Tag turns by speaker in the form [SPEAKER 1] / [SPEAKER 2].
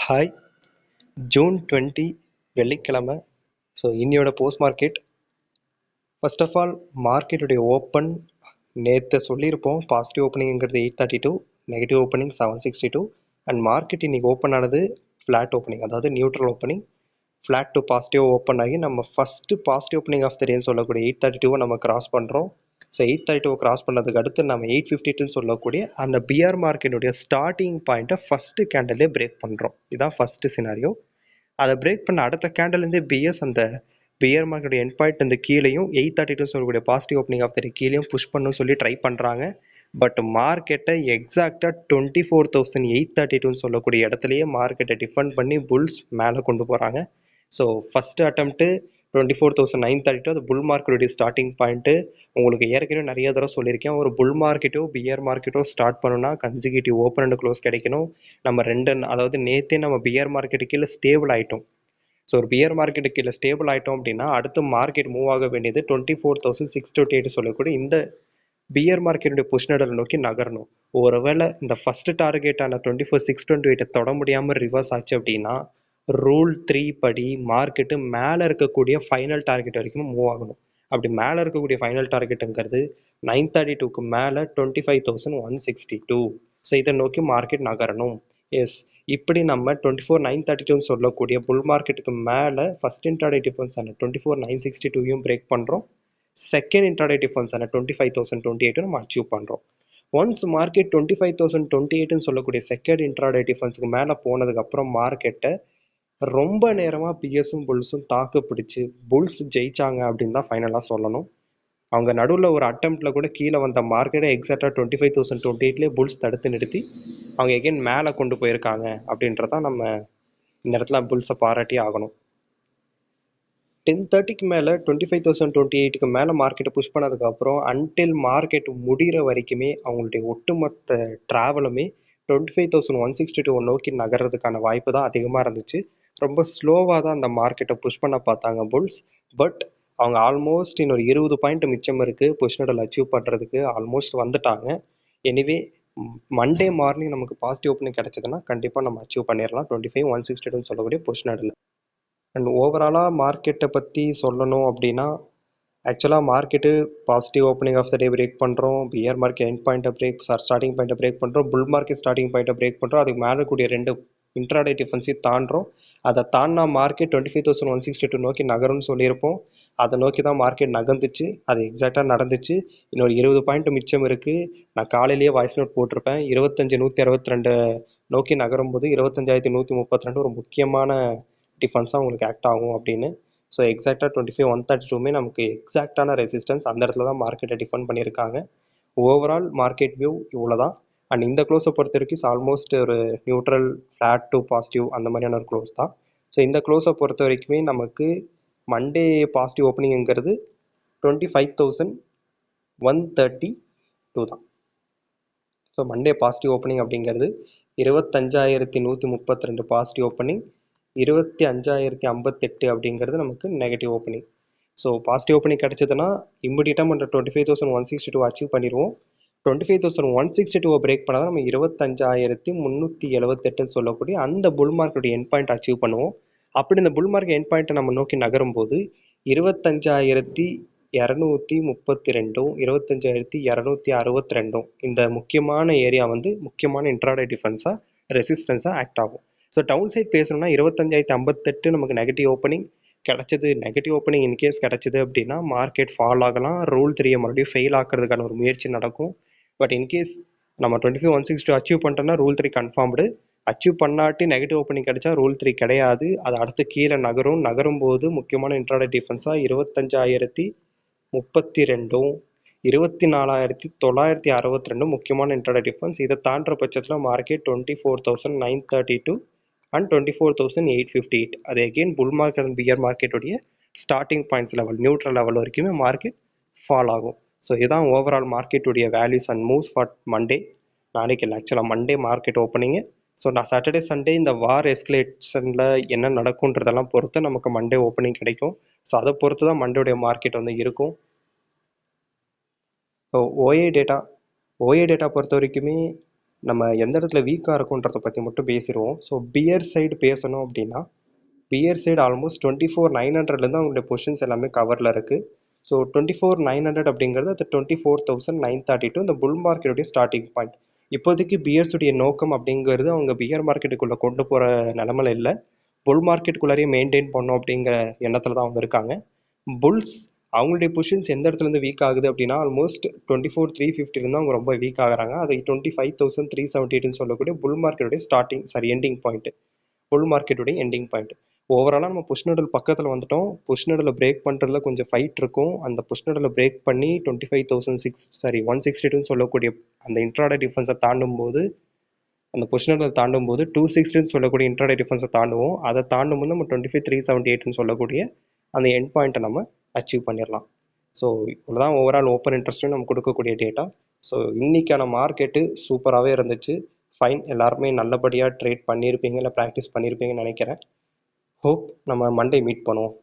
[SPEAKER 1] Hi, June 20 வெள்ளிக்கிழமை. So இன்னையோட post market. First of all மார்க்கெட்டுடைய ஓப்பன் நேற்று சொல்லியிருப்போம். பாசிட்டிவ் ஓப்பனிங்கிறது 832, நெகட்டிவ் ஓப்பனிங் 762. அண்ட் மார்க்கெட் இன்னைக்கு ஓப்பன் ஆனது ஃப்ளாட் ஓப்பனிங், அதாவது neutral opening. Flat to positive open ஆகி நம்ம first positive opening of the டேன்னு சொல்லக்கூடிய 832 நம்ம கிராஸ் பண்ணுறோம். ஸோ 832 கிராஸ் பண்ணதுக்கு அடுத்து நம்ம 852 சொல்லக்கூடிய அந்த பிஆர் மார்க்கெட்டுடைய ஸ்டார்டிங் பாயிண்ட்டை ஃபஸ்ட்டு கேண்டல்லே பிரேக் பண்ணுறோம். இதுதான் ஃபஸ்ட்டு சினாரியோ. அதை பிரேக் பண்ண அடுத்த கேண்டல்லேருந்தே பிஎஸ் அந்த பிஆர் மார்க்கெட் எண்ட் பாயிண்ட் இந்த கீழேயும் 832 சொல்லக்கூடிய பாசிட்டிவ் ஓப்பனிங் ஆஃப் த கீழேயும் புஷ் பண்ணணும்னு சொல்லி ட்ரை பண்ணுறாங்க. பட் மார்க்கெட்டை எக்ஸாக்டாக 24,832 சொல்லக்கூடிய இடத்துலையே மார்க்கெட்டை டிஃபெண்ட் பண்ணி புல்ஸ் மேலே கொண்டு போகிறாங்க. ஸோ ஃபஸ்ட்டு அட்டம்ப்ட்டு 24,932 அது புல் மார்க்கெட்டுடைய ஸ்டார்டிங் பாயிண்ட்டு. உங்களுக்கு ஏற்கனவே நிறைய தடவை சொல்லியிருக்கேன், ஒரு புல் மார்க்கெட்டோ பிஆர் மார்க்கெட்டோ ஸ்டார்ட் பண்ணணும்னா கன்சிக்யூட்டிவ் ஓப்பன் அண்ட் க்ளோஸ் கிடைக்கணும். நம்ம அதாவது நேற்றே நம்ம பிஆர் மார்க்கெட்டு கீழே ஸ்டேபிள் ஆகிட்டோம். ஸோ ஒரு பிஆர் மார்க்கெட்டு கீழே ஸ்டேபிள் ஆகிட்டோம் அப்படின்னா அடுத்து மார்க்கெட் மூவ் ஆக வேண்டியது 24,628 சொல்லக்கூடிய இந்த பிஆர் மார்க்கெட்டுடைய புஷ் நெடலை நோக்கி நகரணும். ஒருவேளை இந்த ஃபஸ்ட்டு டார்கெட்டான 24,628 தொட முடியாமல் ரிவர்ஸ் ஆச்சு அப்படின்னா ரூல் 3 படி மார்க்கெட்டு மேலே இருக்கக்கூடிய ஃபைனல் டார்கெட் வரைக்கும் மூவ் ஆகணும். அப்படி மேலே இருக்கக்கூடிய ஃபைனல் டார்கெட்டுங்கிறது 932க்கு மேலே 25,162. ஸோ இதை நோக்கி மார்க்கெட் நகரணும். எஸ், இப்படி நம்ம 24,932 சொல்லக்கூடிய புல் மார்க்கெட்டுக்கு மேலே ஃபஸ்ட் இன்ட்ராடே டிஃபரன்ஸான 24,962 பிரேக் பண்ணுறோம். செகண்ட் இன்ட்ராடே டிஃபரன்ஸான 25,028 நம்ம அச்சீவ் பண்ணுறோம். ஒன்ஸ் மார்க்கெட் 25,028 சொல்லக்கூடிய செகண்ட் இன்ட்ராடே டிஃபரன்ஸுக்கு மேலே போனதுக்கப்புறம் மார்க்கெட்டை ரொம்ப நேரமாக பிஎஸும் புல்ஸும் தாக்கு பிடிச்சி புல்ஸ் ஜெயிச்சாங்க அப்படின்னு தான் ஃபைனலாக சொல்லணும். அவங்க நடுவில் ஒரு அட்டம்ப்டில் கூட கீழே வந்த மார்க்கெட்டை எக்ஸாக்டாக 25,028 புல்ஸ் தடுத்து நிறுத்தி அவங்க எகெயின் மேலே கொண்டு போயிருக்காங்க அப்படின்றதான் நம்ம இந்த இடத்துல புல்ஸை பாராட்டி ஆகணும். 10:30க்கு மேலே 25,028க்கு மேலே மார்க்கெட்டை புஷ் பண்ணதுக்கப்புறம் அன்டில் மார்க்கெட் முடிகிற வரைக்குமே அவங்களுடைய ஒட்டுமொத்த ட்ராவலுமே 25,162 நோக்கி நகர்றதுக்கான வாய்ப்பு தான் அதிகமாக இருந்துச்சு. ரொம்ப ஸ்லோவாக தான் அந்த மார்க்கெட்டை புஷ் பண்ண பார்த்தாங்க புல்ஸ். பட் அவங்க ஆல்மோஸ்ட் இன்னொரு 20 பாயிண்ட் மிச்சம் இருக்குது புஷ் நெடல் அச்சீவ் பண்ணுறதுக்கு. ஆல்மோஸ்ட் வந்துட்டாங்க. எனிவே மண்டே மார்னிங் நமக்கு பாசிட்டிவ் ஓப்பனிங் கிடச்சதுன்னா கண்டிப்பாக நம்ம அச்சீவ் பண்ணிடலாம் 25,162 சொல்லக்கூடிய புஷ் நெடல். அண்ட் ஓவராலாக மார்க்கெட்டை பற்றி சொல்லணும் அப்படின்னா ஆக்சுவலாக market positive opening of the day break பண்ணுறோம். பிஆர் மார்க்கெட் எண்ட் பாயிண்ட்டை ஸ்டார்டிங் பாயிண்ட்டை பிரேக் பண்ணுறோம். புல் மார்க்கெட் ஸ்டார்டிங் பாயிண்ட்டை பிரேக் பண்ணுறோம். அதுக்கு மேலே கூடிய 2 இன்ட்ராடே டிஃபரன்ஸையும் தாண்டுறோம். அதை தாண்டினா மார்க்கெட் 25,162 நோக்கி நகரும்னு சொல்லியிருப்போம். அதை நோக்கி தான் மார்க்கெட் நகர்ந்துச்சு. அது எக்ஸாக்டாக நடந்துச்சு. இன்னொரு 20 பாயிண்ட் மிச்சம் இருக்குது. நான் காலையிலேயே வாய்ஸ் நோட் போட்டிருப்பேன். 25,162 நோக்கி நகரும்போது 25,132 ஒரு முக்கியமான டிஃபரன்ஸாக உங்களுக்கு ஆக்ட் ஆகும் அப்படின்னு. ஸோ எக்ஸாக்டாக 25,132 நமக்கு எக்ஸாக்டான ரெசிஸ்டன்ஸ். அந்த இடத்துல தான் மார்க்கெட்டை டிஃபெண்ட் பண்ணியிருக்காங்க. ஓவரால் மார்க்கெட் வியூ இவ்வளோ தான். அண்ட் இந்த க்ளோஸை பொறுத்த வரைக்கும் ஆல்மோஸ்ட் ஒரு நியூட்ரல், ஃப்ளாட் டு பாசிட்டிவ் அந்த மாதிரியான ஒரு க்ளோஸ் தான். ஸோ இந்த க்ளோஸை பொறுத்த வரைக்குமே நமக்கு மண்டே பாசிட்டிவ் ஓப்பனிங்கிறது 25,132 தான். ஸோ மண்டே பாசிட்டிவ் ஓப்பனிங் அப்படிங்கிறது 25,132 பாசிட்டிவ் ஓப்பனிங், 25,058 அப்படிங்கிறது நமக்கு negative opening. So positive opening கிடச்சதுன்னா இம்மிடியட்டாக நம்ம 25,162 அச்சீவ் பண்ணிடுவோம். 25,162 பிரேக் பண்ணால் நம்ம 25,378 சொல்லக்கூடிய அந்த bull market end point achieve பண்ணுவோம். அப்படி இந்த புல் மார்க்கெட் எண்ட் பாயிண்ட்டை நம்ம நோக்கி நகரும் போது 25,232, 25,262 இந்த முக்கியமான ஏரியா முக்கியமான இன்ட்ராடே டிஃபரன்ஸாக ரெசிஸ்டன்ஸாக ஆக்ட் ஆகும். ஸோ டவுன் சைட் பேசணும்னா 25,058 நமக்கு நெகட்டிவ் ஓப்பனிங் கிடச்சிது. நெகட்டிவ் ஓப்பனிங் இன்கேஸ் கிடச்சிது அப்படின்னா மார்க்கெட் ஃபால் ஆகலாம். ரூல் 3 மறுபடியும் ஃபெயில் ஆக்கிறதுக்கான ஒரு முயற்சி நடக்கும். பட் இன்கேஸ் நம்ம 25,162 அச்சீவ் பண்ணிட்டோம்னா ரூல் 3 கன்ஃபார்ம்டு. அச்சீவ் பண்ணாட்டி நெகட்டிவ் ஓப்பனிங் கிடைச்சா ரூல் 3 கிடையாது. அது அடுத்து கீழே நகரும் போது முக்கியமான இன்ட்ராடே டிஃபரன்ஸாக 25,032, 24,962 முக்கியமான இன்ட்ராடே டிஃபரன்ஸ். இதை தாண்டுற பட்சத்தில் மார்க்கெட் 24,932 அண்ட் 24,858 அது again bull market and bear மார்க்கெட்டுடைய starting points level, neutral level வரைக்குமே மார்க்கெட் ஃபால் ஆகும். ஸோ இதுதான் ஓவரால் மார்க்கெட்டுடைய values and moves for Monday. நாளைக்கு இல்லை, ஆக்சுவலாக மண்டே மார்க்கெட் ஓப்பனிங்கு. ஸோ நான் சாட்டர்டே சண்டே இந்த வார் எஸ்கலேஷனில் என்ன நடக்குன்றதெல்லாம் பொறுத்து நமக்கு மண்டே ஓப்பனிங் கிடைக்கும். ஸோ அதை பொறுத்து தான் மண்டேடைய மார்க்கெட் இருக்கும். ஸோ ஓஏ டேட்டா பொறுத்த வரைக்குமே நம்ம எந்த இடத்துல வீக்காக இருக்குன்றதை பற்றி மட்டும் பேசிடுவோம். ஸோ பியர் சைடு பேசணும் அப்படின்னா, பியர் சைடு ஆல்மோஸ்ட் 24,900லேருந்து அவங்களுடைய பொசிஷன்ஸ் எல்லாமே கவரில் இருக்குது. ஸோ 24,900 அப்படிங்கிறது அது 24,932 இந்த புல் மார்க்கெட்டுடைய ஸ்டார்டிங் பாயிண்ட். இப்போதைக்கு பியர்ஸுடைய நோக்கம் அப்படிங்கிறது அவங்க பியர் மார்க்கெட்டுக்குள்ளே கொண்டு போகிற நிலமையில இல்லை, புல் மார்க்கெட்டுக்குள்ளாரையே மெயின்டைன் பண்ணணும் அப்படிங்கிற எண்ணத்தில் தான் அவங்க இருக்காங்க. புல்ஸ் அவங்களுடைய பொசிஷன்ஸ் எந்த இடத்துலேருந்து வீக் ஆகுது அப்படின்னா, ஆல்மோஸ்ட் 24,350 அவங்க ரொம்ப வீக் ஆகுறாங்க. அதை 25,378 சொல்லக்கூடிய புல் மார்க்கெட்டுடைய எண்டிங் பாயிண்ட். புல் மார்க்கெட்டுடைய எண்டிங் பாயிண்ட். ஓவராலாக நம்ம புஷ் நெடல் பக்கத்தில் வந்துட்டோம். புஷ் நெடலை பிரேக் பண்ணுறதுல கொஞ்சம் ஃபைட் இருக்கும். அந்த புஷ் நெடலை பிரேக் பண்ணி 162 சொல்லக்கூடிய அந்த இன்ட்ராடே டிஃபென்ஸை தாண்டும் போது, அந்த பொசிஷன் நெடலை தாண்டும் போது 260 சொல்லக்கூடிய இன்ட்ராடே டிஃபென்ஸை தாண்டுவோம். அதை தாண்டும் போது நம்ம 25,378 சொல்லக்கூடிய அந்த எண்ட் பாயிண்ட்டை நம்ம அச்சீவ் பண்ணிடலாம். ஸோ இவ்வளோதான் ஓவரால் ஓப்பன் இன்ட்ரெஸ்ட்டும் நம்ம கொடுக்கக்கூடிய டேட்டா. ஸோ இன்றைக்கான மார்க்கெட்டு சூப்பராகவே இருந்துச்சு. ஃபைன், எல்லாருமே நல்லபடியாக ட்ரேட் பண்ணியிருப்பீங்க, இல்லை ப்ராக்டிஸ் பண்ணியிருப்பீங்கன்னு நினைக்கிறேன். ஹோப் நம்ம மண்டே மீட் பண்ணுவோம்.